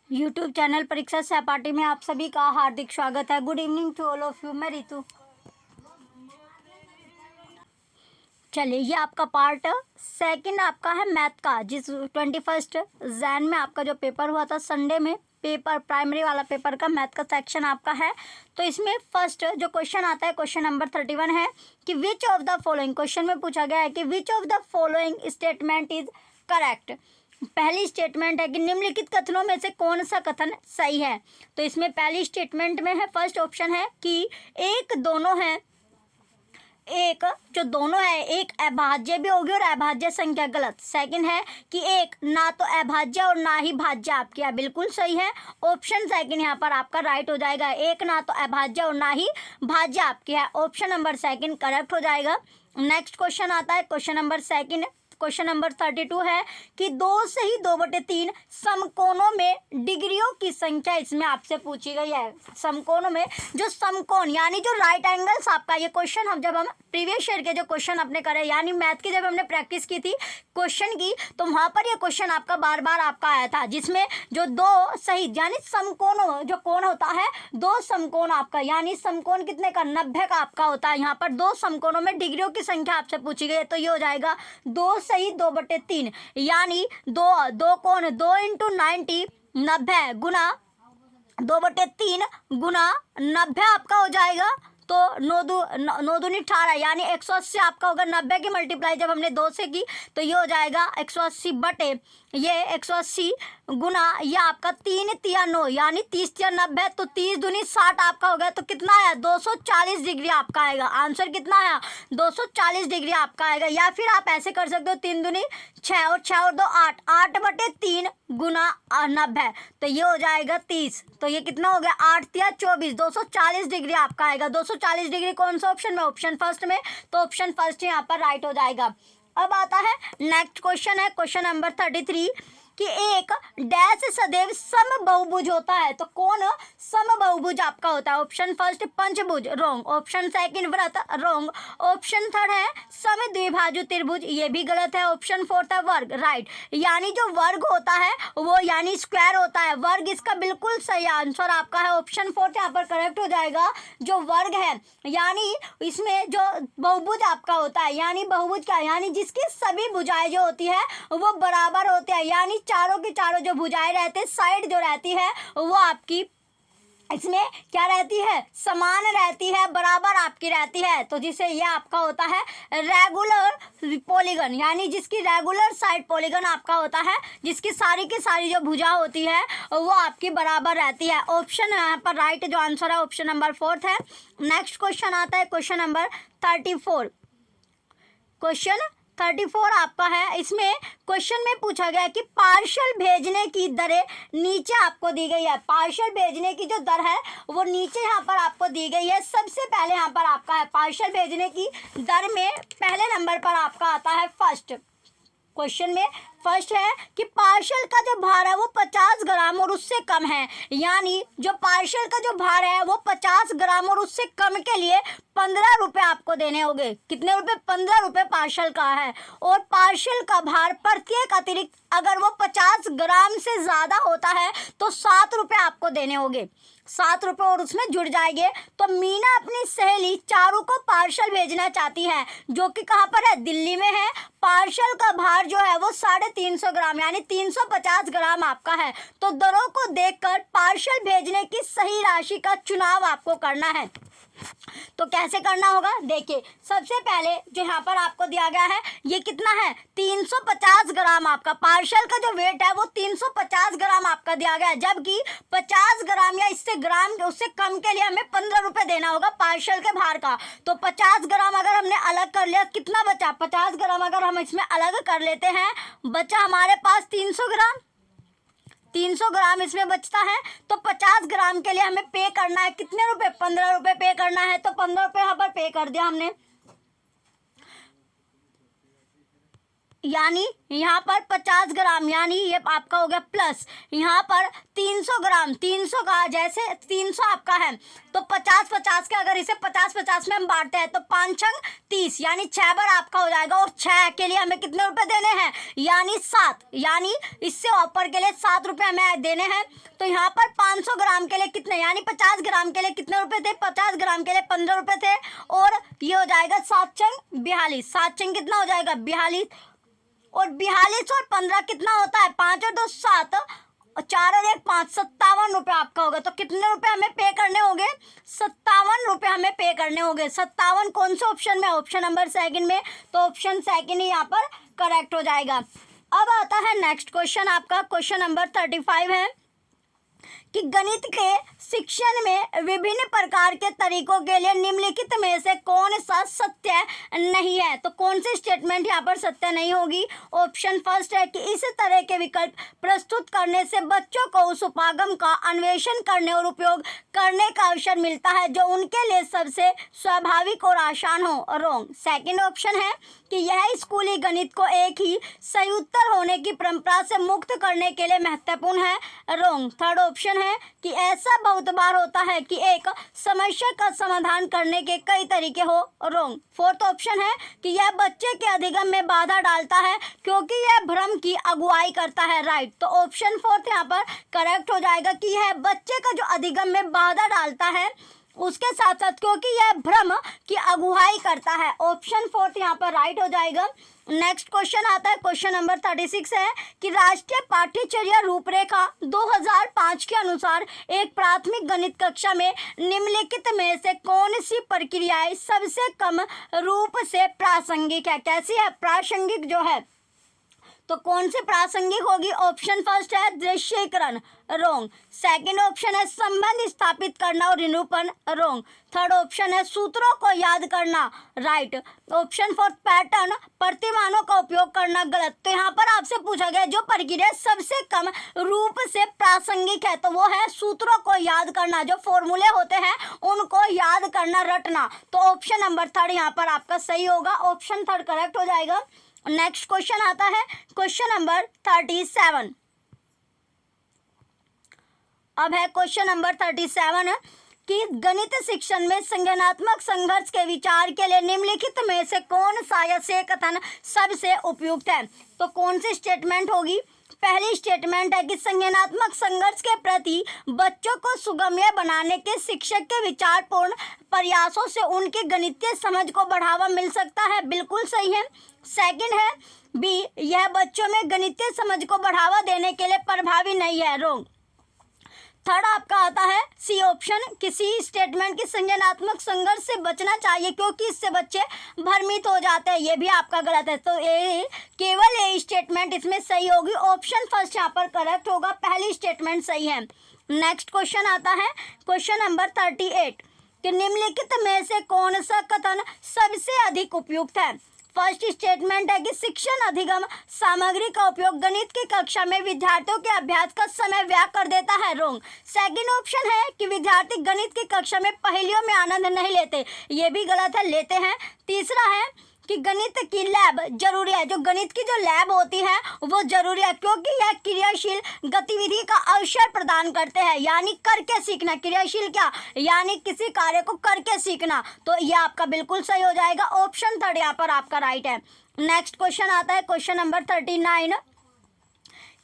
YouTube channel परीक्षा सहपाठी में आप सभी का हार्दिक स्वागत है। Good evening to all of you. मैं रितु। चलिए, ये आपका पार्ट सेकंड आपका है मैथ का, जिस 21 जैन में आपका जो पेपर हुआ था संडे में, पेपर प्राइमरी वाला पेपर का मैथ का सेक्शन आपका है। तो इसमें फर्स्ट जो क्वेश्चन आता है, क्वेश्चन नंबर 31 है कि which of the following, question में पूछा गया है कि which of the following statement is correct. पहली स्टेटमेंट है कि निम्नलिखित कथनों में से कौन सा कथन सही है। तो इसमें पहली स्टेटमेंट में है, फर्स्ट ऑप्शन है कि एक दोनों है, एक जो दोनों है एक अभाज्य भी होगी और अभाज्य संख्या गलत। सेकंड है कि एक ना तो अभाज्य और ना ही भाज्य आपके यहाँ, बिल्कुल सही है। ऑप्शन सेकंड यहाँ पर आपका राइट हो जाएगा, एक ना तो अभाज्य और ना ही भाज्य आपके यहाँ, ऑप्शन नंबर सेकंड करेक्ट हो जाएगा। नेक्स्ट क्वेश्चन आता है, question number second, question number 32 है कि 2 से ही 2/3 समकोणों में डिग्रियों की संख्या इसमें आपसे पूछी गई है। समकोणों में जो समकोण यानी जो राइट एंगल्स आपका, ये क्वेश्चन हम जब हम प्रीवियस ईयर के जो क्वेश्चन अपने करे यानी मैथ की जब हमने प्रैक्टिस की थी क्वेश्चन की, तो वहाँ पर ये क्वेश्चन आपका बार बार आपका आया था, जिसमें जो दो सही यानी समकोणों जो कोण होता है, दो समकोण आपका यानी समकोण कितने का 90 का आपका होता है। यहाँ पर दो समकोणों में डिग्रियों की संख्या आपसे पूछी गई है, तो ये हो जाएगा 2 सही 2/3 यानी दो कोण 2 × 90 90 गुना 2/3 गुना 90 आपका हो जाएगा। तो 9 दूनी 18 यानी 180 आपका होगा। 90 की मल्टीप्लाई जब हमने 2 से की तो ये हो जाएगा 180 बटे ये 180 गुना ये आपका 3 तिया 9 यानी 30 तिया 90, तो 30 दूनी 60 आपका हो गया। तो कितना आया 240 डिग्री आपका आएगा। आंसर कितना आया 240 डिग्री आपका आएगा। या फिर आप ऐसे कर सकते हो 3 दूनी 6 और 6 और 2 8, 8/3 गुना 90, तो ये हो जाएगा 30। तो ये कितना हो गया 8 तिया 24, 240 डिग्री आपका आएगा। 240 डिग्री कौन सा ऑप्शन में, ऑप्शन फर्स्ट में, तो ऑप्शन फर्स्ट यहाँ पर राइट हो जाएगा। अब आता है नेक्स्ट क्वेश्चन है, क्वेश्चन नंबर 33 कि एक डैश सदैव समबहुभुज होता है। तो कौन समबहुभुज आपका होता है। ऑप्शन फर्स्ट पंचभुज रॉन्ग, ऑप्शन सेकंड वृत्त रॉन्ग, ऑप्शन थर्ड है समद्विभाजु त्रिभुज, ये भी गलत है। ऑप्शन फोर्थ है वर्ग राइट, यानी जो वर्ग होता है वो यानी स्क्वायर होता है, वर्ग इसका बिल्कुल सही आंसर आपका है। ऑप्शन फोर्थ यहाँ पर करेक्ट हो जाएगा। जो वर्ग है यानी इसमें जो बहुभुज आपका होता है, यानी बहुभुज क्या यानी जिसकी सभी भुजाएं जो होती है वो बराबर होते हैं, यानी चारों की चारों जो भुजाएं रहते हैं, साइड जो रहती है वो आपकी इसमें क्या रहती है, समान रहती है, बराबर आपकी रहती है। तो जिसे ये आपका होता है रेगुलर पॉलीगन, यानी जिसकी रेगुलर साइड पॉलीगन आपका होता है, जिसकी सारी की सारी जो भुजा होती है वो आपकी बराबर रहती है। ऑप्शन यहाँ पर राइट जो आंसर है ऑप्शन नंबर फोर्थ है। नेक्स्ट क्वेश्चन आता है क्वेश्चन नंबर 34, क्वेश्चन 34 आपका है। इसमें क्वेश्चन में पूछा गया कि पार्शल भेजने की दरें नीचे आपको दी गई है। पार्शल भेजने की जो दर है वो नीचे यहाँ पर आपको दी गई है। सबसे पहले यहाँ पर आपका है पार्शल भेजने की दर में पहले नंबर पर आपका आता है फर्स्ट, क्वेश्चन में फर्स्ट है कि पार्शल का जो भार है वो 50 ग्राम और उससे कम है, यानी जो पार्शल का जो भार है वो 50 ग्राम और उससे कम के लिए 15 रुपये आपको देने होंगे। कितने रुपए 15 रुपये पार्शल का है। और पार्शल का भार प्रत्येक अतिरिक्त अगर वो 50 ग्राम से ज़्यादा होता है तो 7 रुपये आपको देने होंगे, 7 रुपये और उसमें जुड़ जाएंगे। तो मीना अपनी सहेली चारू को पार्शल भेजना चाहती है, जो कि कहाँ पर है, दिल्ली में है। पार्शल का भार जो है वो 350 ग्राम यानी 350 ग्राम आपका है। तो दरों को देखकर पार्शल भेजने की सही राशि का चुनाव आपको करना है। तो कैसे करना होगा, देखिए सबसे पहले जो यहाँ पर आपको दिया गया है ये कितना है 350 ग्राम आपका पार्शल का जो वेट है वो 350 ग्राम आपका दिया गया है, जबकि 50 ग्राम या इससे ग्राम उससे कम के लिए हमें 15 रुपये देना होगा पार्शल के भार का। तो 50 ग्राम अगर हमने अलग कर लिया कितना बचा, 50 ग्राम अगर हम इसमें अलग कर लेते हैं बचा हमारे पास 300 ग्राम, 300 ग्राम इसमें बचता है। तो 50 ग्राम के लिए हमें पे करना है कितने रुपए, 15 रुपये पे करना है। तो 15 रुपये यहाँ पर पे कर दिया हमने। यानी यहाँ पर 50 ग्राम, यानी ये आपका हो गया प्लस, यहाँ पर 300 ग्राम, 300 का जैसे 300 आपका है तो 50-50 के अगर इसे 50-50 में हम बांटते हैं तो 5 छंग 30, यानी 6 बार आपका हो जाएगा। और 6 के लिए हमें कितने रुपए देने हैं, यानी 7, यानी इससे ऊपर के लिए 7 रुपये हमें देने हैं। तो यहाँ पर 500 ग्राम के लिए कितने, यानी 50 ग्राम के लिए कितने रुपए थे, 50 ग्राम के लिए 15 रुपये थे। और ये हो जाएगा 7 छंग 42, 7 छंग कितना हो जाएगा 42, और 42 और 15 कितना होता है, 5 और 2 7, और 4 और 1 5, 57 रुपये आपका होगा। तो कितने रुपए हमें पे करने होंगे, 57 रुपये हमें पे करने होंगे। 57 कौन से ऑप्शन में, ऑप्शन नंबर सेकंड में, तो ऑप्शन सेकंड ही यहाँ पर करेक्ट हो जाएगा। अब आता है नेक्स्ट क्वेश्चन, आपका क्वेश्चन नंबर 35 है कि गणित के शिक्षण में विभिन्न प्रकार के तरीकों के लिए निम्नलिखित में से कौन सा सत्य नहीं है। तो कौन सी स्टेटमेंट यहाँ पर सत्य नहीं होगी। ऑप्शन फर्स्ट है कि इस तरह के विकल्प प्रस्तुत करने से बच्चों को उस उपागम का अन्वेषण करने और उपयोग करने का अवसर मिलता है जो उनके लिए सबसे स्वाभाविक और आसान हो। रॉन्ग। सेकंड ऑप्शन है कि यह स्कूली गणित को एक ही सही उत्तर होने की परंपरा से मुक्त करने के लिए महत्वपूर्ण है। रॉन्ग। थर्ड ऑप्शन है कि ऐसा बहुत बार होता है कि एक समस्या का समाधान करने के कई तरीके हो। रॉन्ग। फोर्थ ऑप्शन है कि यह बच्चे के अधिगम में बाधा डालता है क्योंकि यह भ्रम की अगुवाई करता है। राइट। तो ऑप्शन फोर्थ यहाँ पर करेक्ट हो जाएगा कि यह बच्चे का जो अधिगम में बाधा डालता है उसके साथ साथ क्योंकि यह भ्रम की अगुवाई करता है। ऑप्शन फोर्थ यहाँ पर राइट हो जाएगा। नेक्स्ट क्वेश्चन आता है, क्वेश्चन नंबर 36 है कि राष्ट्रीय पाठ्यचर्या रूपरेखा 2005 के अनुसार एक प्राथमिक गणित कक्षा में निम्नलिखित में से कौन सी प्रक्रियाएं सबसे कम रूप से प्रासंगिक है। कैसी है, प्रासंगिक जो है, तो कौन सी प्रासंगिक होगी। ऑप्शन फर्स्ट है दृश्यीकरण। रॉन्ग। सेकंड ऑप्शन है संबंध स्थापित करना और निरूपण। रॉन्ग। थर्ड ऑप्शन है सूत्रों को याद करना। राइट। ऑप्शन फोर्थ पैटर्न प्रतिमानों का उपयोग करना। गलत। तो यहाँ पर आपसे पूछा गया जो प्रक्रिया सबसे कम रूप से प्रासंगिक है तो वो है सूत्रों को याद करना, जो फॉर्मूले होते हैं उनको याद करना, रटना। तो ऑप्शन नंबर थर्ड यहाँ पर आपका सही होगा। ऑप्शन थर्ड करेक्ट हो जाएगा। नेक्स्ट क्वेश्चन आता है, क्वेश्चन नंबर 37। अब है क्वेश्चन नंबर 37 कि गणित शिक्षण में संज्ञानात्मक संघर्ष के विचार के लिए निम्नलिखित में से कौन सा या से कथन सबसे उपयुक्त है। तो कौन सी स्टेटमेंट होगी। पहली स्टेटमेंट है कि संज्ञानात्मक संघर्ष के प्रति बच्चों को सुगम्य बनाने के शिक्षक के विचारपूर्ण प्रयासों से उनकी गणितीय समझ को बढ़ावा मिल सकता है। बिल्कुल सही है। सेकंड है बी, यह बच्चों में गणितीय समझ को बढ़ावा देने के लिए प्रभावी नहीं है। रॉन्ग। थर्ड आपका आता है सी ऑप्शन, किसी स्टेटमेंट की संज्ञानात्मक संघर्ष से बचना चाहिए क्योंकि इससे बच्चे भ्रमित हो जाते हैं। ये भी आपका गलत है। तो ये केवल ये स्टेटमेंट इसमें सही होगी। ऑप्शन फर्स्ट यहाँ पर करेक्ट होगा, पहली स्टेटमेंट सही है। नेक्स्ट क्वेश्चन आता है, क्वेश्चन नंबर 38 कि निम्नलिखित में से कौन सा कथन सबसे अधिक उपयुक्त है। फर्स्ट स्टेटमेंट है कि शिक्षण अधिगम सामग्री का उपयोग गणित की कक्षा में विद्यार्थियों के अभ्यास का समय व्यय कर देता है। रॉन्ग। सेकंड ऑप्शन है कि विद्यार्थी गणित की कक्षा में पहेलियों में आनंद नहीं लेते। ये भी गलत है, लेते हैं। तीसरा है कि गणित की लैब जरूरी है, जो गणित की जो लैब होती है वो जरूरी है क्योंकि यह क्रियाशील गतिविधि का अवसर प्रदान करते हैं, यानी करके सीखना। क्रियाशील क्या, यानी किसी कार्य को करके सीखना। तो ये आपका बिल्कुल सही हो जाएगा। ऑप्शन थर्ड यहाँ पर आपका राइट है। नेक्स्ट क्वेश्चन आता है, क्वेश्चन नंबर 39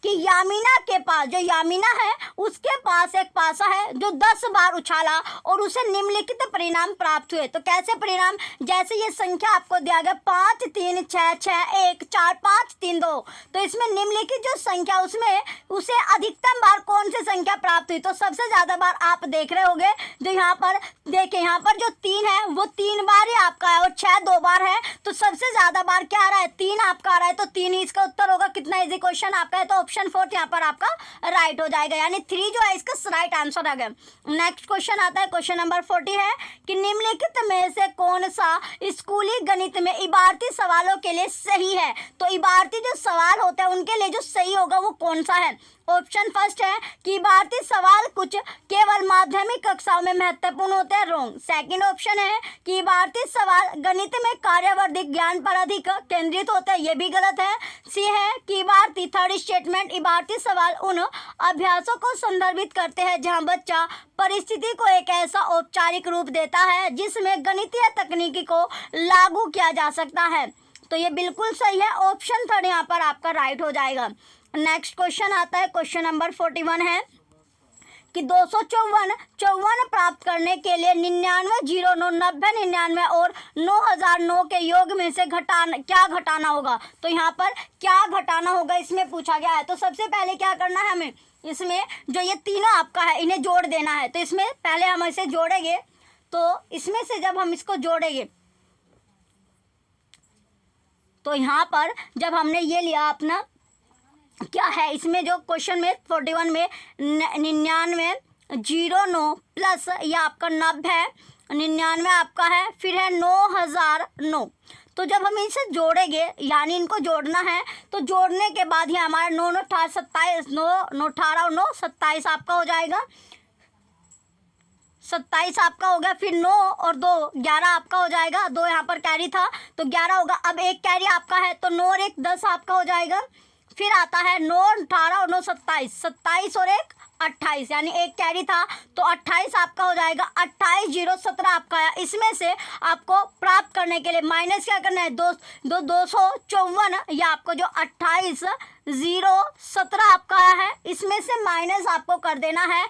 कि यामिना के पास, जो यामिना है उसके पास एक पासा है जो 10 बार उछाला और उसे निम्नलिखित परिणाम प्राप्त हुए। तो कैसे परिणाम, जैसे ये संख्या आपको दिया गया 5 3 6 6 1 4 5 3 2, तो इसमें निम्नलिखित जो संख्या उसमें उसे अधिकतम बार कौन सी संख्या प्राप्त हुई। तो सबसे ज्यादा बार आप देख रहे होंगे जो यहाँ पर देखिए, यहाँ पर जो 3 है वो 3 बार ही आपका है और 6 2 बार है। तो सबसे ज्यादा बार क्या आ रहा है, 3 आपका आ रहा है। तो 3 ही इसका उत्तर होगा। कितना इजी क्वेश्चन आपका है। तो ऑप्शन फोर्थ यहाँ पर आपका राइट हो जाएगा, यानी 3 जो है इसका राइट आंसर आ गया। नेक्स्ट क्वेश्चन आता है, क्वेश्चन नंबर 40 है कि निम्नलिखित में से कौन सा स्कूली गणित में इबारती सवालों के लिए सही है। तो इबारती जो सवाल होते हैं उनके लिए जो सही होगा वो कौन सा है। ऑप्शन फर्स्ट है कि भारतीय सवाल कुछ केवल माध्यमिक कक्षाओं में महत्वपूर्ण होते हैं, रॉन्ग। सेकंड ऑप्शन है कि भारतीय सवाल गणित में कार्यवर्धिक ज्ञान पर अधिक केंद्रित होते हैं, ये भी गलत है। सी है कि भारतीय थर्ड स्टेटमेंट भारतीय सवाल उन अभ्यासों को संदर्भित करते हैं जहां बच्चा परिस्थिति को एक ऐसा औपचारिक रूप देता है जिसमें गणितीय तकनीकी को लागू किया जा सकता है। तो ये बिल्कुल सही है, ऑप्शन थर्ड यहाँ पर आपका राइट हो जाएगा। नेक्स्ट क्वेश्चन आता है, क्वेश्चन नंबर 41 है कि 254 प्राप्त करने के लिए 99 0 9 90 99 और 9009 के योग में से क्या घटाना होगा। तो यहाँ पर क्या घटाना होगा इसमें पूछा गया है। तो सबसे पहले क्या करना है हमें, इसमें जो ये तीनों आपका है इन्हें जोड़ देना है। तो इसमें पहले हम इसे जोड़ेंगे, तो इसमें से जब हम इसको जोड़ेंगे तो यहाँ पर जब हमने ये लिया अपना क्या है, इसमें जो क्वेश्चन में 41 में 99 09 प्लस ये आपका 90 है, 99 आपका है, फिर है 9009। तो जब हम इसे जोड़ेंगे यानी इनको जोड़ना है, तो जोड़ने के बाद ही हमारा 9 9 18 27 9 9 18 और 9 27 आपका हो जाएगा, 27 आपका हो गया। फिर 9 और 2 11 आपका हो जाएगा, 2 यहाँ पर कैरी था तो 11 होगा। अब एक कैरी आपका है तो 9 और 1 10 आपका हो जाएगा। फिर आता है 9 18 और 9 27, 27 और 1 28 यानी एक कैरी था तो 28 आपका हो जाएगा। 28 0 17 आपका आया। इसमें से आपको प्राप्त करने के लिए माइनस क्या करना है, 254 या आपको जो 28 0 17 आपका आया है इसमें से माइनस आपको कर देना है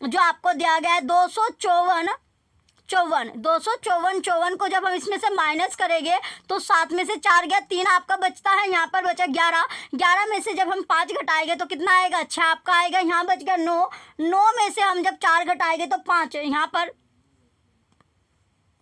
जो आपको दिया गया है 254 को जब हम इसमें से माइनस करेंगे तो 7 में से 4 गया, 3 आपका बचता है, यहाँ पर बचा 11 में से जब हम 5 घटाएंगे तो कितना आएगा, 6 आपका आएगा। यहाँ बच गया 9 में से हम जब 4 घटाएंगे तो 5, यहाँ पर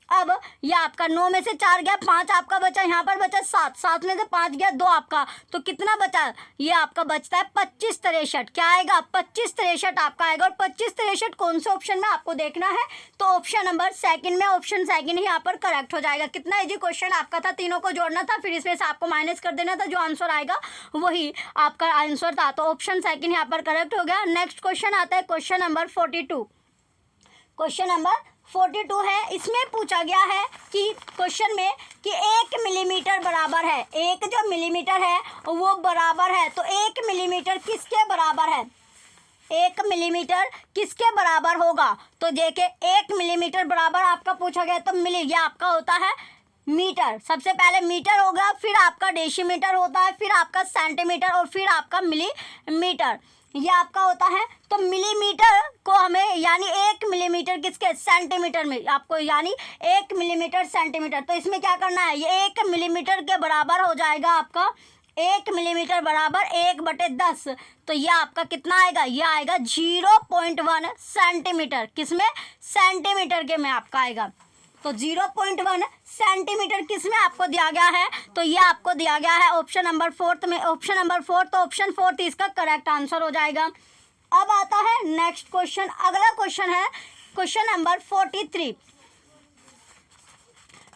अब ये आपका 9 में से 4 गया, 5 आपका बचा, यहाँ पर बचा 7 में से 5 गया 2 आपका, तो कितना बचा, ये आपका बचता है 25 63। क्या आएगा, 25 63 आपका आएगा। और 25 63 कौन से ऑप्शन में आपको देखना है, तो ऑप्शन नंबर सेकंड में, ऑप्शन सेकंड ही यहाँ पर करेक्ट हो जाएगा। कितना इजी क्वेश्चन आपका था, तीनों को जोड़ना था, फिर इसमें से आपको माइनस कर देना था, जो आंसर आएगा वही आपका आंसर था। तो ऑप्शन सेकंड यहाँ पर करेक्ट हो गया। नेक्स्ट क्वेश्चन आता है क्वेश्चन नंबर 42। क्वेश्चन नंबर 42 है, इसमें पूछा गया है कि क्वेश्चन में कि 1 मिलीमीटर बराबर है, एक जो मिलीमीटर है वो बराबर है, तो 1 मिलीमीटर किसके बराबर है, 1 मिलीमीटर किसके बराबर होगा। तो देखिए 1 मिलीमीटर बराबर आपका पूछा गया, तो ये आपका होता है मीटर। सबसे पहले मीटर होगा, फिर आपका डेसीमीटर होता है, फिर आपका सेंटीमीटर और फिर आपका मिलीमीटर, ये आपका होता है। तो मिलीमीटर को हमें यानी 1 मिलीमीटर किसके, सेंटीमीटर में आपको, यानी 1 मिलीमीटर सेंटीमीटर। तो इसमें क्या करना है, ये 1 मिलीमीटर के बराबर हो जाएगा आपका, 1 मिलीमीटर बराबर 1/10। तो ये आपका कितना आएगा, ये आएगा 0.1 सेंटीमीटर, किसमें, सेंटीमीटर के में आपका आएगा। तो 0.1 सेंटीमीटर किस में आपको दिया गया है, तो ये आपको दिया गया है ऑप्शन नंबर 4 में, ऑप्शन नंबर 4। तो ऑप्शन 4 इसका करेक्ट आंसर हो जाएगा। अब आता है नेक्स्ट क्वेश्चन, अगला क्वेश्चन है क्वेश्चन नंबर 43।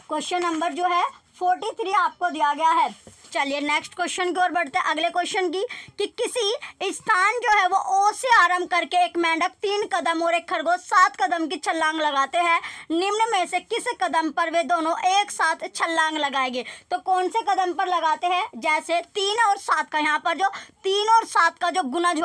क्वेश्चन नंबर जो है 43 आपको दिया गया है। चलिए नेक्स्ट क्वेश्चन की ओर बढ़ते हैं, अगले क्वेश्चन की, कि किसी स्थान जो है वो ओ से आरंभ करके एक मेंढक 3 कदम और एक खरगोश 7 कदम की छलांग लगाते हैं, निम्न में से किस कदम पर वे दोनों एक साथ छलांग लगाएंगे। तो कौन से कदम पर लगाते हैं, जैसे 3 और 7 का, यहाँ पर जो 3 और 7 का जो गुणज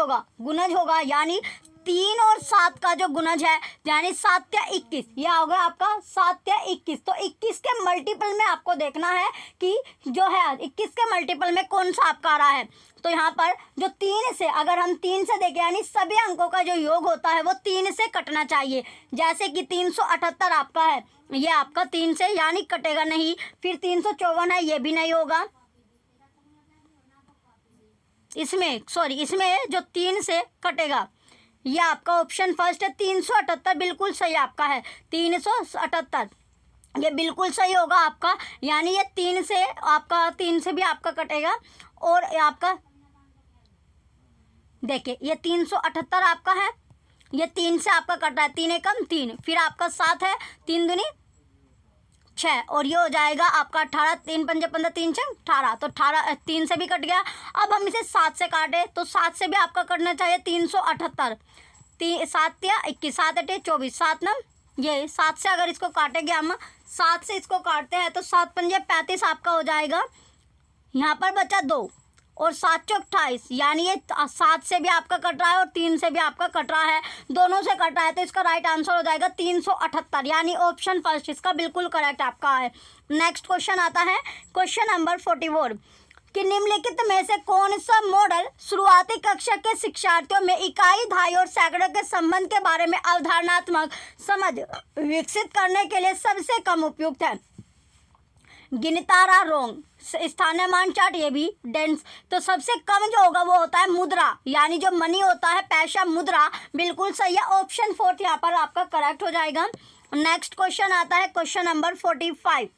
होगा यानी 3 और 7 का जो गुणज है यानी 7 या 21, यह होगा आपका 7 या 21। तो 21 के मल्टीपल में आपको देखना है कि जो है 21 के मल्टीपल में कौन सा आपका आ रहा है। तो यहाँ पर जो 3 से, अगर हम 3 से देखें यानी सभी अंकों का जो योग होता है वो 3 से कटना चाहिए। जैसे कि 378 आपका है, ये आपका 3 से यानी कटेगा नहीं। फिर 354 है, ये भी नहीं होगा इसमें जो 3 से कटेगा, ये आपका ऑप्शन फर्स्ट है 378, बिल्कुल सही आपका है 378, ये बिल्कुल सही होगा आपका। यानी ये 3 से भी आपका कटेगा। और आपका देखिए ये 378 आपका है, ये 3 से आपका कट रहा है, 3 एकम 3, फिर आपका 7 है, 3 दूनी 6 और ये हो जाएगा आपका 18, 3 पंजे 15, 3 6 18, तो 18 3 से भी कट गया। अब हम इसे 7 से काटे तो 7 से भी आपका कटना चाहिए 378, 7 या 21, 7 8 24, 7 9 ये 7 से अगर इसको काटेंगे हम, 7 से इसको काटते हैं तो 7 पंजे 35 आपका हो जाएगा। यहाँ पर बचा 2 और 7 चौक 28, यानी ये 7 से भी आपका कट रहा है और 3 से भी आपका कट रहा है, दोनों से कट रहा है, तो इसका राइट आंसर हो जाएगा 378, यानी ऑप्शन फर्स्ट इसका बिल्कुल करेक्ट आपका है। नेक्स्ट क्वेश्चन आता है क्वेश्चन नंबर 44 कि निम्नलिखित में से कौन सा मॉडल शुरुआती कक्षा के शिक्षार्थियों में इकाई, दहाई और सैकड़ों के संबंध के बारे में अवधारणात्मक समझ विकसित करने के लिए सबसे कम उपयुक्त है? गिनतारा रोंग, स्थानीय मान चार्ट ये भी डेंस, तो सबसे कम जो होगा वो होता है मुद्रा, यानी जो मनी होता है, पैसा, मुद्रा, बिल्कुल सही है, ऑप्शन 4 यहाँ पर आपका करेक्ट हो जाएगा। नेक्स्ट क्वेश्चन आता है क्वेश्चन नंबर 45।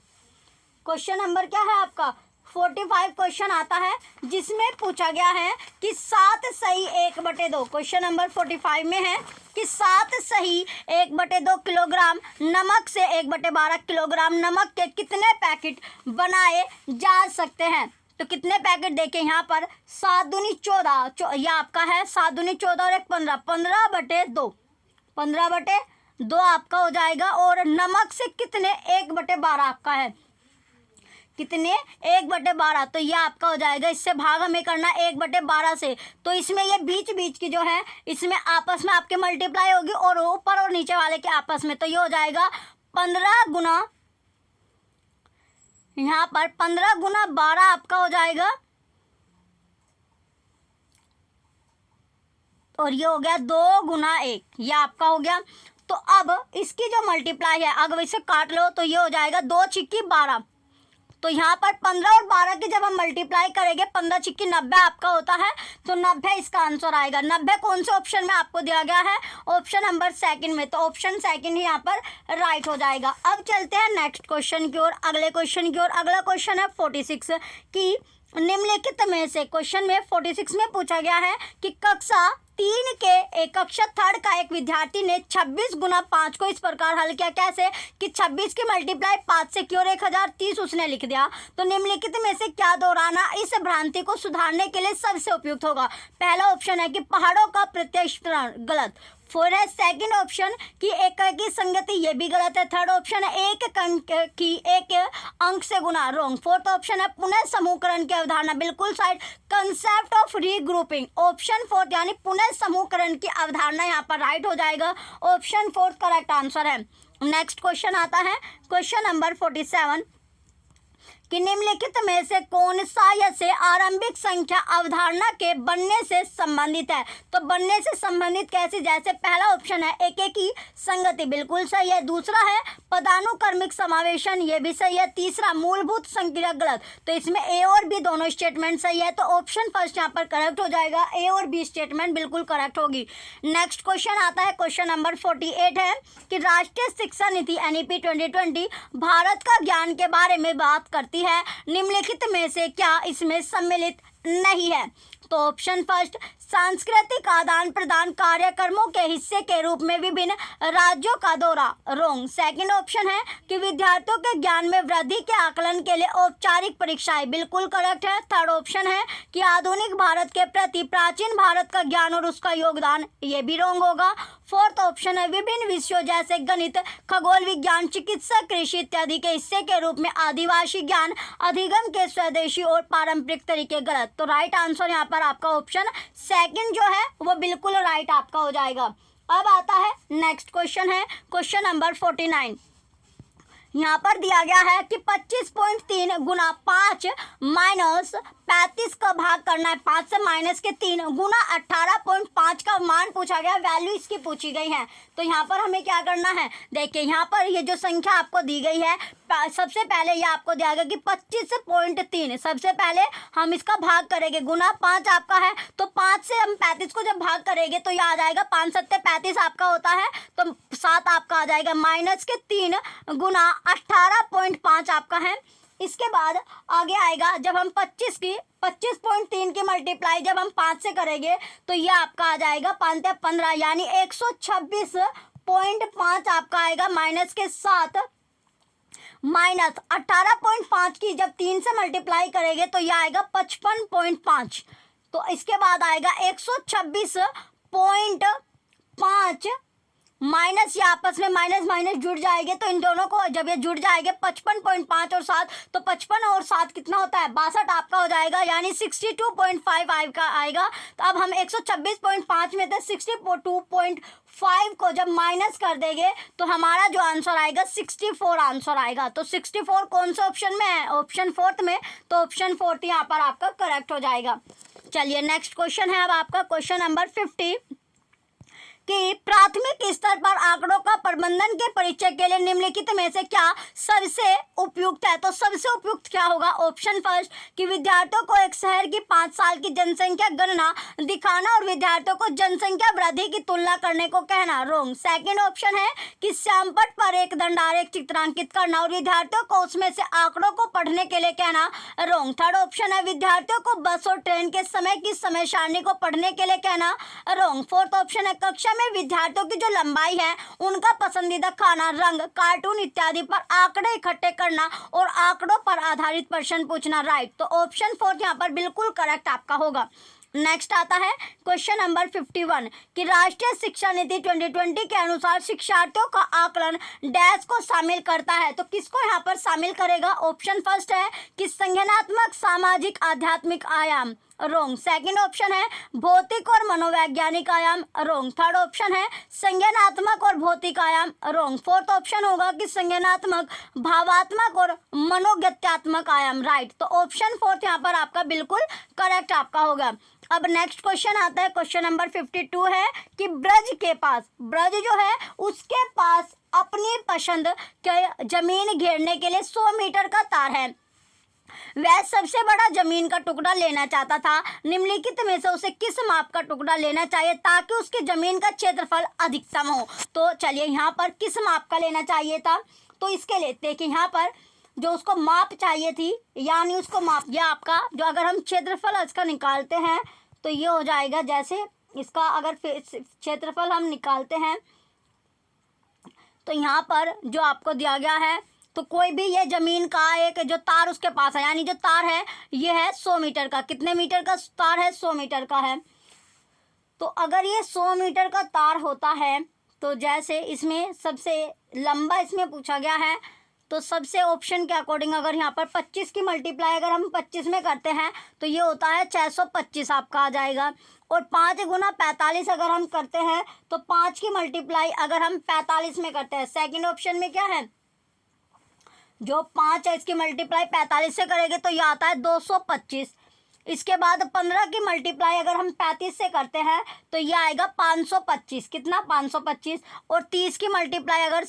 क्वेश्चन नंबर क्या है आपका 45 क्वेश्चन आता है जिसमें पूछा गया है कि 7 सही 1/2, क्वेश्चन नंबर 45 में है कि 7 सही 1/2 किलोग्राम नमक से 1/12 किलोग्राम नमक के कितने पैकेट बनाए जा सकते हैं? तो कितने पैकेट देखें यहाँ पर 7 दूनी 14, यह आपका है 7 दूनी 14 और 1 15, 15/2, 15/2 आपका हो जाएगा। और नमक से कितने 1/12 आपका है, कितने 1/12, तो ये आपका हो जाएगा, इससे भाग हमें करना 1/12 से, तो इसमें ये बीच बीच की जो है इसमें आपस में आपके मल्टीप्लाई होगी और ऊपर और नीचे वाले के आपस में, तो ये हो जाएगा 15 गुना, यहाँ पर 15 गुना 12 आपका हो जाएगा, और ये हो गया 2 गुना 1, ये आपका हो गया। तो अब इसकी जो मल्टीप्लाई है अगर इसे काट लो तो ये हो जाएगा 2 छिक्की 12, तो यहाँ पर 15 और 12 की जब हम मल्टीप्लाई करेंगे 15 छिक्की 90 आपका होता है, तो 90 इसका आंसर आएगा। 90 कौन से ऑप्शन में आपको दिया गया है? ऑप्शन नंबर 2 में, तो ऑप्शन 2 ही यहाँ पर राइट हो जाएगा। अब चलते हैं नेक्स्ट क्वेश्चन की ओर, अगले क्वेश्चन की ओर। अगला क्वेश्चन है 46 की निम्नलिखित में से, क्वेश्चन में 46 में पूछा गया है कि कक्षा 3 के कक्षा 3 का एक विद्यार्थी ने 26 गुना 5 को इस प्रकार हल किया, कैसे कि 26 की मल्टीप्लाई 5 से की और 1030 उसने लिख दिया। तो निम्नलिखित में से क्या दोहराना इस भ्रांति को सुधारने के लिए सबसे उपयुक्त होगा? पहला ऑप्शन है कि पहाड़ों का प्रत्यक्षीकरण, गलत। 4 है सेकंड ऑप्शन कि एक की संगति, ये भी गलत है। थर्ड ऑप्शन है एक अंक की एक अंक से गुना, रॉन्ग। फोर्थ ऑप्शन है पुनः समूहकरण की अवधारणा, बिल्कुल side. Concept of regrouping, option 4 यानी पुनः समूहकरण की अवधारणा यहाँ पर राइट हो जाएगा, ऑप्शन 4 करेक्ट आंसर है। नेक्स्ट क्वेश्चन आता है क्वेश्चन नंबर 47 कि निम्नलिखित में से कौन सा या से आरंभिक संख्या अवधारणा के बनने से संबंधित है? तो बनने से संबंधित कैसे? जैसे पहला ऑप्शन है एक की संगति, बिल्कुल सही है। दूसरा है पदानुक्रमिक समावेशन, ये भी सही है। तीसरा मूलभूत संक्रिया, गलत। तो इसमें ए और बी दोनों स्टेटमेंट सही है, तो ऑप्शन फर्स्ट यहाँ पर करेक्ट हो जाएगा, ए और बी स्टेटमेंट बिल्कुल करेक्ट होगी। नेक्स्ट क्वेश्चन आता है क्वेश्चन नंबर 48 है कि राष्ट्रीय शिक्षा नीति NEP 2020 भारत का ज्ञान के बारे में बात करती है, निम्नलिखित में से क्या इसमें सम्मिलित नहीं है? तो ऑप्शन फर्स्ट सांस्कृतिक आदान प्रदान कार्यक्रमों के हिस्से के रूप में विभिन्न राज्यों का दौरा, रॉन्ग। सेकंड ऑप्शन है कि विद्यार्थियों के ज्ञान में वृद्धि के आकलन के लिए औपचारिक परीक्षाएं, बिल्कुल करेक्ट है। थर्ड ऑप्शन है कि आधुनिक भारत के प्रति प्राचीन भारत का ज्ञान और उसका योगदान, ये भी रॉन्ग होगा। फोर्थ ऑप्शन है विभिन्न विषयों जैसे गणित, खगोल विज्ञान, चिकित्सा, कृषि इत्यादि के हिस्से के रूप में आदिवासी ज्ञान, अधिगम के स्वदेशी और पारंपरिक तरीके, गलत। तो राइट आंसर यहाँ पर आपका ऑप्शन सेकंड जो है वो बिल्कुल राइट आपका हो जाएगा। अब आता है नेक्स्ट क्वेश्चन है क्वेश्चन नंबर 49। यहाँ पर दिया गया है कि 25.3 गुना 5 माइनस 35 का भाग करना है, 5 से माइनस के 3 गुना 18.5 का मान पूछा गया, वैल्यू इसकी पूछी गई है। तो यहाँ पर हमें क्या करना है? देखिए यहाँ पर ये जो संख्या आपको दी गई है, सबसे पहले ये आपको दिया गया कि 25.3, सबसे पहले हम इसका भाग करेंगे, गुना 5 आपका है, तो 5 से हम 35 को जब भाग करेंगे तो ये आ जाएगा 5 7 35 आपका होता है, तो 7 आपका आ जाएगा, माइनस के 3 गुना 18.5 आपका है। इसके बाद आगे आएगा जब हम 25.3 की मल्टीप्लाई जब हम 5 से करेंगे तो ये आपका आ जाएगा 5 15 यानी 126.5 आपका आएगा, माइनस के 7 माइनस 18.5 की जब 3 से मल्टीप्लाई करेंगे तो यह आएगा 55.5। तो इसके बाद आएगा 126.5 माइनस, ये आपस में माइनस माइनस जुड़ जाएंगे, तो इन दोनों को जब ये जुड़ जाएंगे 55.5 और 7, तो 55 और 7 कितना होता है 62 आपका हो जाएगा, यानी 62.5 आपका आएगा। तो अब हम 126.5 में से 62.5 को जब माइनस कर देंगे तो हमारा जो आंसर आएगा 64 आंसर आएगा। तो 64 कौन सा ऑप्शन में है, ऑप्शन फोर्थ में, तो ऑप्शन फोर्थ यहाँ पर आपका करेक्ट हो जाएगा। चलिए नेक्स्ट क्वेश्चन है अब आपका क्वेश्चन नंबर 50 कि प्राथमिक स्तर पर आंकड़ों का प्रबंधन के परिचय के लिए निम्नलिखित में से क्या सबसे उपयुक्त है। तो सबसे उपयुक्त क्या होगा, ऑप्शन फर्स्ट कि विद्यार्थियों को एक शहर की 5 साल की जनसंख्या गणना दिखाना और विद्यार्थियों को जनसंख्या वृद्धि की तुलना करने को कहना, रोंग। सेकंड ऑप्शन है कि श्यामपट पर एक दंडारेख चित्रांकित करना और विद्यार्थियों को उसमें से आंकड़ों को पढ़ने के लिए कहना, रोंग। थर्ड ऑप्शन है विद्यार्थियों को बस और ट्रेन के समय की समय सारणी को पढ़ने के लिए कहना, रोंग। फोर्थ ऑप्शन है कक्षा में विद्यार्थियों की जो लंबाई है उनका पसंदीदा खाना, रंग, कार्टून इत्यादि पर आंकड़े इकट्ठे करना और आंकड़ों पर आधारित प्रश्न पूछना, राइट। तो ऑप्शन फोर्थ यहाँ पर बिल्कुल करेक्ट आपका होगा। नेक्स्ट आता है क्वेश्चन नंबर 51 कि राष्ट्रीय शिक्षा नीति 2020 के अनुसार शिक्षार्थियों का आकलन डैश को शामिल करता है। तो किसको यहाँ पर शामिल करेगा, ऑप्शन फर्स्ट है कि संज्ञानात्मक, सामाजिक, आध्यात्मिक आयाम, रोंग। सेकंड ऑप्शन है भौतिक और मनोवैज्ञानिक आयाम, रोंग। थर्ड ऑप्शन है संज्ञानात्मक और भौतिक आयाम, रोंग। फोर्थ ऑप्शन होगा कि संज्ञानात्मक, भावात्मक और मनोगत्यात्मक आयाम, राइट। तो ऑप्शन फोर्थ यहाँ पर आपका बिल्कुल करेक्ट आपका होगा। अब नेक्स्ट क्वेश्चन आता है क्वेश्चन नंबर 52 है कि ब्रज के पास, ब्रज जो है उसके पास अपनी पसंद के जमीन घेरने के लिए 100 मीटर का तार है। वह सबसे बड़ा जमीन का टुकड़ा लेना चाहता था, निम्नलिखित में से उसे किस माप का टुकड़ा लेना चाहिए ताकि उसकी जमीन का क्षेत्रफल अधिकतम हो। तो चलिए यहाँ पर किस माप का लेना चाहिए था, तो इसके लिए देखिए यहाँ पर जो उसको माप चाहिए थी, यानी उसको माप, यह आपका जो अगर हम क्षेत्रफल इसका निकालते हैं तो ये हो जाएगा, जैसे इसका अगर क्षेत्रफल हम निकालते हैं तो यहाँ पर जो आपको दिया गया है, तो कोई भी ये ज़मीन का एक जो तार उसके पास है, यानी जो तार है ये है 100 मीटर का, कितने मीटर का तार है, 100 मीटर का है। तो अगर ये 100 मीटर का तार होता है तो जैसे इसमें सबसे लंबा इसमें पूछा गया है, तो सबसे ऑप्शन के अकॉर्डिंग अगर यहाँ पर 25 की मल्टीप्लाई अगर हम 25 में करते हैं तो ये होता है 625 आपका आ जाएगा। और 5 गुना 45 अगर हम करते हैं तो 5 की मल्टीप्लाई अगर हम 45 में करते हैं, सेकंड ऑप्शन में क्या है, जो 5 है इसकी मल्टीप्लाई 45 से करेंगे तो ये आता है 225। इसके बाद 15 की मल्टीप्लाई अगर हम 35 से करते हैं तो ये आएगा 525, कितना 525। और 30 की मल्टीप्लाई अगर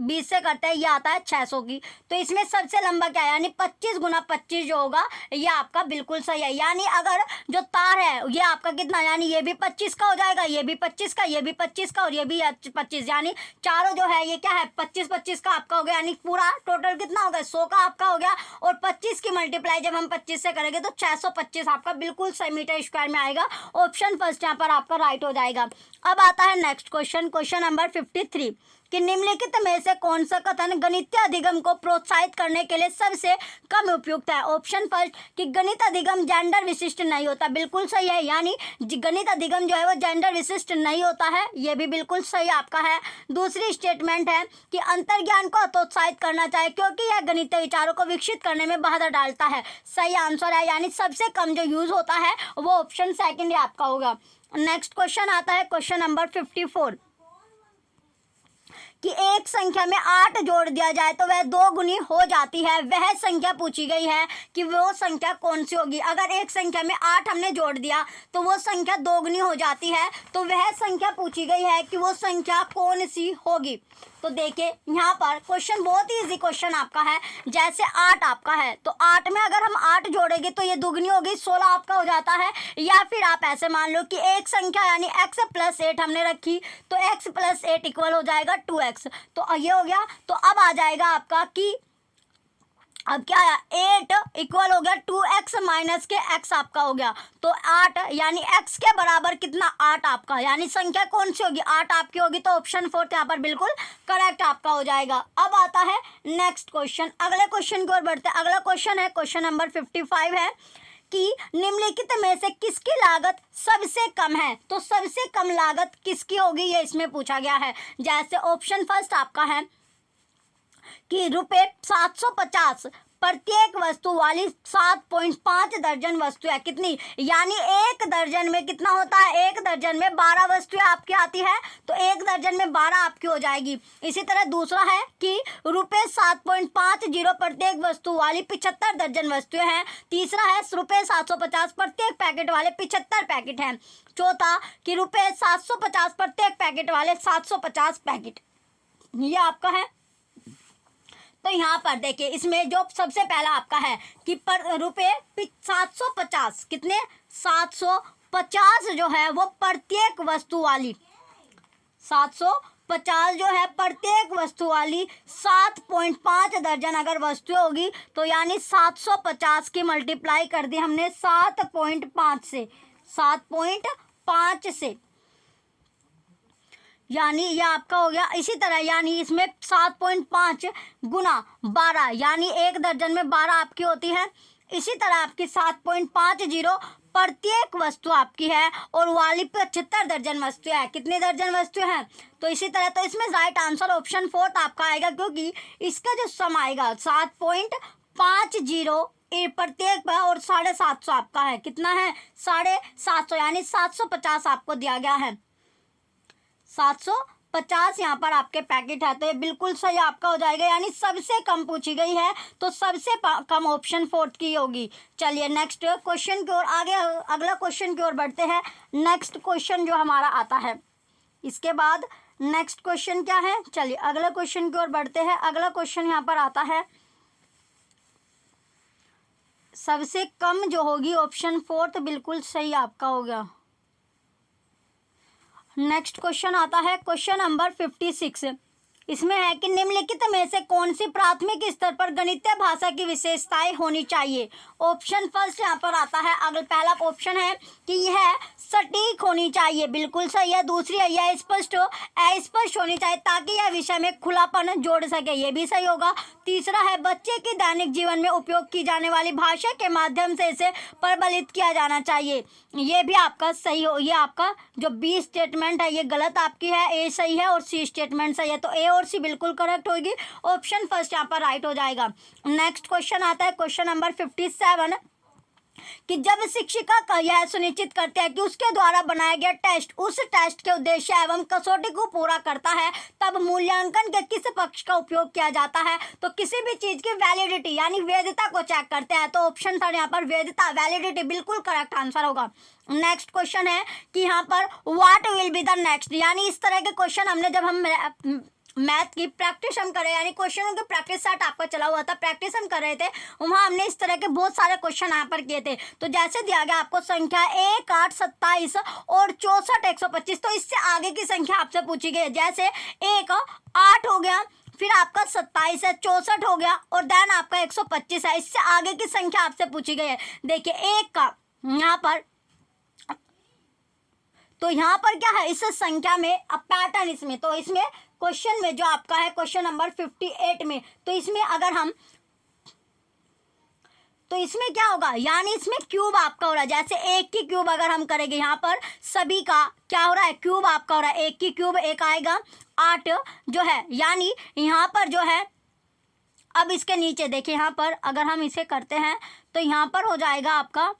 20 से करते हैं ये आता है 600 की। तो इसमें सबसे लंबा क्या है, यानी 25 गुना 25 जो होगा ये आपका बिल्कुल सही है। यानी अगर जो तार है ये आपका कितना, यानी ये भी 25 का हो जाएगा, ये भी 25 का, ये भी 25 का और ये भी 25, यानी चारों जो है ये क्या है 25-25 का आपका हो गया, यानी पूरा टोटल कितना हो गया 100 का आपका हो गया। और 25 की मल्टीप्लाई जब हम 25 से करेंगे तो 625 आपका बिल्कुल सही मीटर स्क्वायर में आएगा। ऑप्शन फर्स्ट यहाँ पर आपका राइट हो जाएगा। अब आता है नेक्स्ट क्वेश्चन, क्वेश्चन नंबर 53 कि निम्नलिखित में से कौन सा कथन गणितीय अधिगम को प्रोत्साहित करने के लिए सबसे कम उपयुक्त है। ऑप्शन फर्स्ट कि गणित अधिगम जेंडर विशिष्ट नहीं होता, बिल्कुल सही है, यानी गणित अधिगम जो है वो जेंडर विशिष्ट नहीं होता है, ये भी बिल्कुल सही आपका है। दूसरी स्टेटमेंट है कि अंतर्ज्ञान को प्रोत्साहित करना चाहिए क्योंकि यह गणितीय विचारों को विकसित करने में बाधा डालता है, सही आंसर है, यानी सबसे कम जो यूज होता है वो ऑप्शन सेकेंड आपका होगा। नेक्स्ट क्वेश्चन आता है क्वेश्चन नंबर 54 कि एक संख्या में 8 जोड़ दिया जाए तो वह 2 गुनी हो जाती है, वह संख्या पूछी गई है कि वो संख्या कौन सी होगी। अगर एक संख्या में 8 हमने जोड़ दिया तो वो संख्या 2 गुनी हो जाती है, तो वह संख्या पूछी गई है कि वो संख्या कौन सी होगी। तो देखिए यहाँ पर क्वेश्चन बहुत ही इजी क्वेश्चन आपका है, जैसे 8 आपका है तो 8 में अगर हम 8 जोड़ेंगे तो ये दुगनी होगी 16 आपका हो जाता है। या फिर आप ऐसे मान लो कि एक संख्या यानी x + 8 हमने रखी तो x + 8 इक्वल हो जाएगा 2x, तो ये हो गया। तो अब आ जाएगा आपका कि अब क्या आया, 8 इक्वल हो गया 2x माइनस के x आपका हो गया, तो 8 यानी x के बराबर कितना, 8 आपका, यानी संख्या कौन सी होगी, 8 आपकी होगी, तो ऑप्शन 4 यहाँ पर बिल्कुल करेक्ट आपका हो जाएगा। अब आता है नेक्स्ट क्वेश्चन, अगले क्वेश्चन की ओर बढ़ते हैं। अगला क्वेश्चन है क्वेश्चन नंबर 55 है कि निम्नलिखित में से किसकी लागत सबसे कम है, तो सबसे कम लागत किसकी होगी ये इसमें पूछा गया है। जैसे ऑप्शन फर्स्ट आपका है कि रुपये 750 प्रत्येक वस्तु वाली 7.5 दर्जन वस्तु है, कितनी, यानी एक दर्जन में कितना होता है, एक दर्जन में 12 वस्तुएं आपकी आती है, तो एक दर्जन में 12 आपकी हो जाएगी। इसी तरह दूसरा है कि रुपये 7.50 प्रत्येक वस्तु वाली 75 दर्जन वस्तुएं हैं। तीसरा है रुपये 750 प्रत्येक पैकेट वाले 75 पैकेट हैं। चौथा कि रुपये 750 प्रत्येक पैकेट वाले 750 पैकेट, ये आपका है। तो यहाँ पर देखिए इसमें जो सबसे पहला आपका है कि पर रुपये 750, कितने, 750 जो है वो प्रत्येक वस्तु वाली, 750 जो है प्रत्येक वस्तु वाली 7.5 दर्जन अगर वस्तुएं होगी, तो यानी 750 की मल्टीप्लाई कर दी हमने 7.5 से, 7.5 से, यानी ये आपका हो गया। इसी तरह यानी इसमें 7.5 गुना 12, यानी एक दर्जन में 12 आपकी होती है। इसी तरह आपकी 7.50 प्रत्येक वस्तु आपकी है, और वाली 75 दर्जन वस्तु है, कितनी दर्जन वस्तु है, तो इसी तरह तो इसमें राइट आंसर ऑप्शन 4 आपका आएगा, क्योंकि इसका जो सम आएगा 7.50 प्रत्येक पर और 750 आपका है, कितना है, 750, यानी 750 आपको दिया गया है, 750 यहाँ पर आपके पैकेट है, तो ये बिल्कुल सही आपका हो जाएगा, यानी सबसे कम पूछी गई है, तो सबसे कम ऑप्शन 4 की होगी। चलिए नेक्स्ट क्वेश्चन की ओर आगे, अगला क्वेश्चन की ओर बढ़ते हैं। नेक्स्ट क्वेश्चन जो हमारा आता है, इसके बाद नेक्स्ट क्वेश्चन क्या है, चलिए अगला क्वेश्चन की ओर बढ़ते हैं। अगला क्वेश्चन यहाँ पर आता है, सबसे कम जो होगी ऑप्शन 4, तो बिल्कुल सही आपका हो गया। नेक्स्ट क्वेश्चन आता है क्वेश्चन नंबर 56, इसमें है कि निम्नलिखित में से कौन सी प्राथमिक स्तर पर गणितीय भाषा की विशेषताएं होनी चाहिए। ऑप्शन फर्स्ट यहाँ पर आता है, अगला पहला ऑप्शन है कि यह सटीक होनी चाहिए, बिल्कुल सही है। दूसरी है यह स्पष्ट होनी चाहिए ताकि यह विषय में खुलापन जोड़ सके, ये भी सही होगा। तीसरा है बच्चे के दैनिक जीवन में उपयोग की जाने वाली भाषा के माध्यम से इसे प्रबलित किया जाना चाहिए, ये भी आपका सही हो। ये आपका जो बी स्टेटमेंट है ये गलत आपकी है, ए सही है और सी स्टेटमेंट सही है, तो ए और सी बिल्कुल करेक्ट होगी, ऑप्शन फर्स्ट यहाँ पर राइट हो जाएगा। नेक्स्ट क्वेश्चन आता है क्वेश्चन नंबर 57 कि जब शिक्षिका यह सुनिश्चित करते हैं कि उसके द्वारा बनाया गया टेस्ट उस टेस्ट के उद्देश्य एवं कसौटी को पूरा करता है, तब मूल्यांकन के किस पक्ष का उपयोग किया जाता है, तो किसी भी चीज की वैलिडिटी यानी वैधता को चेक करते हैं, तो ऑप्शन था यहाँ पर वैधता, वैलिडिटी बिल्कुल करेक्ट आंसर होगा। नेक्स्ट क्वेश्चन है कि यहाँ पर what will be the next, यानी इस तरह के क्वेश्चन हमने जब हम मैथ की प्रैक्टिस हम कर रहे हैं, यानी क्वेश्चनों की प्रैक्टिस सेट आपका चला हुआ था, प्रैक्टिस हम कर रहे थे, वहाँ हमने इस तरह के बहुत सारे क्वेश्चन यहाँ पर किए थे। तो जैसे दिया गया आपको संख्या 1, 8, 27 और 64, 125, तो इससे आगे की संख्या आपसे पूछी गई है। जैसे 1, 8 हो गया, फिर आपका 27 है, 64 हो गया और देन आपका 125 है, इससे आगे की संख्या आपसे पूछी गई है। देखिए 1 का यहाँ पर, तो यहाँ पर क्या है इस संख्या में अब पैटर्न इसमें, तो इसमें क्वेश्चन में जो आपका है क्वेश्चन नंबर 58 में, तो इसमें अगर हम, तो इसमें क्या होगा, यानी इसमें क्यूब आपका हो रहा है। जैसे 1 की क्यूब अगर हम करेंगे, यहाँ पर सभी का क्या हो रहा है, क्यूब आपका हो रहा है, 1 की क्यूब 1 आएगा, 8 जो है, यानी यहाँ पर जो है, अब इसके नीचे देखिए यहाँ पर अगर हम इसे करते हैं तो यहाँ पर हो जाएगा आपका,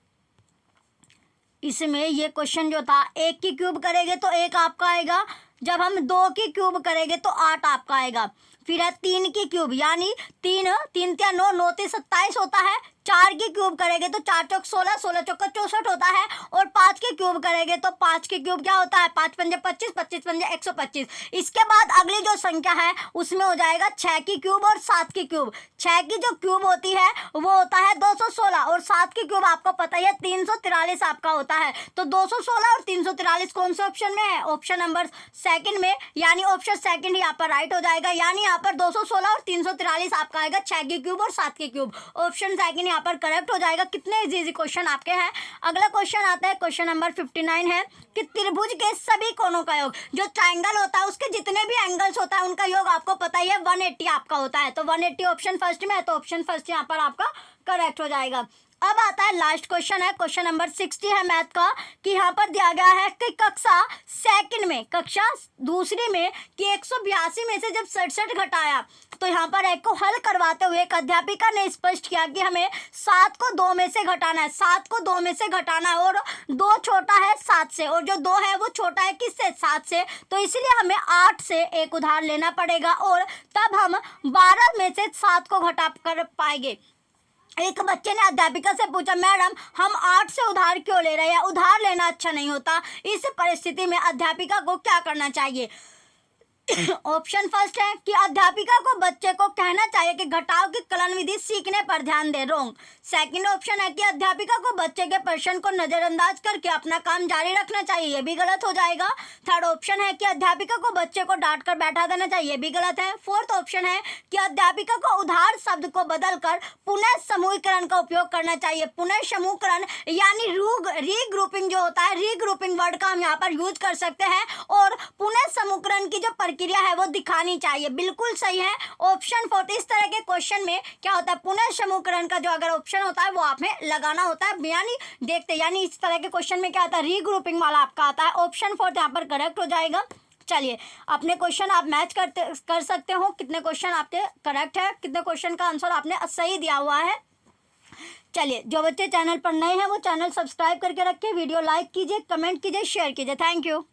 इसमें ये क्वेश्चन जो था 1 की क्यूब करेंगे तो 1 आपका आएगा, जब हम 2 की क्यूब करेंगे तो 8 आपका आएगा। फिर है 3 की क्यूब, यानी 3 3 या 9 9 3 27 होता है। 4 की क्यूब करेंगे तो 4 चौक 16 16 चौका 64 होता है। और 5 की क्यूब करेंगे तो 5 की क्यूब क्या होता है, 5 पंजे 25, 25 पंजे 125। इसके बाद अगली जो संख्या है उसमें हो जाएगा 6 की क्यूब और 7 की क्यूब। 6 की जो क्यूब होती है वो होता है 216 और 7 की क्यूब आपको पता ही है 343 आपका होता है। तो 216 और 343 कौन से ऑप्शन में है, ऑप्शन नंबर सेकंड में, यानी ऑप्शन सेकंड यहाँ पर राइट हो जाएगा। यानी यहाँ पर 216 और 343 आपका आएगा 6 के क्यूब और 7 के क्यूब। ऑप्शन सेकंड यहाँ पर करेक्ट हो जाएगा। कितने इजी क्वेश्चन आपके हैं। अगला क्वेश्चन आता है, क्वेश्चन नंबर 59 है कि त्रिभुज के सभी कोणों का योग, जो ट्राइंगल होता है उसके जितने भी एंगल्स होता है उनका योग आपको पता ही है 180 आपका होता है। तो 180 ऑप्शन फर्स्ट में है, तो ऑप्शन फर्स्ट यहाँ पर आपका करेक्ट हो जाएगा। अब आता है लास्ट क्वेश्चन है, क्वेश्चन नंबर 60 है मैथ का, कि यहाँ पर दिया गया है कि कक्षा सेकंड में, कक्षा दूसरी में कि 182 में से जब 67 घटाया, तो यहाँ पर एक को हल करवाते हुए एक अध्यापिका ने स्पष्ट किया कि हमें 7 को 2 में से घटाना है, 7 को 2 में से घटाना है, और 2 छोटा है 7 से, और जो 2 है वो छोटा है किससे, 7 से, तो इसलिए हमें 8 से एक उधार लेना पड़ेगा, और तब हम 12 में से 7 को घटा कर पाएंगे। एक बच्चे ने अध्यापिका से पूछा, मैडम हम 8 से उधार क्यों ले रहे हैं, उधार लेना अच्छा नहीं होता। इस परिस्थिति में अध्यापिका को क्या करना चाहिए। ऑप्शन फर्स्ट है कि अध्यापिका को बच्चे को कहना चाहिए कि घटाव की कलन विधि सीखने पर ध्यान दे। रॉन्ग। सेकंड ऑप्शन है कि अध्यापिका को बच्चे के प्रश्न को नजरअंदाज करके अपना काम जारी रखना चाहिए, ये भी गलत हो जाएगा। थर्ड ऑप्शन है कि अध्यापिका को बच्चे को डांट कर बैठा देना चाहिए, ये भी गलत है। फोर्थ ऑप्शन है कि अध्यापिका को उधार शब्द को बदलकर पुनः समूहीकरण का उपयोग करना चाहिए। पुनः समूहीकरण यानी रीग्रुपिंग जो होता है, रीग्रुपिंग वर्ड का हम यहाँ पर यूज कर सकते हैं, और पुनः समूहीकरण की जो प्रक्रिया है वो दिखानी चाहिए। बिल्कुल सही है ऑप्शन फोर्थ। इस तरह के क्वेश्चन में क्या होता है, पुनः समूहीकरण का जो अगर ऑप्शन होता है वो आपने लगाना होता है, यानी देखते, यानी इस तरह के क्वेश्चन में क्या आता है, रीग्रुपिंग वाला आपका आता है। ऑप्शन फोर्थ यहाँ पर करेक्ट हो जाएगा। चलिए अपने क्वेश्चन आप मैच कर सकते हो, कितने क्वेश्चन आपके करेक्ट है, कितने क्वेश्चन का आंसर आपने सही दिया हुआ है। चलिए जो बच्चे चैनल पर नए हैं वो चैनल सब्सक्राइब करके रखें, वीडियो लाइक कीजिए, कमेंट कीजिए, शेयर कीजिए। Thank you.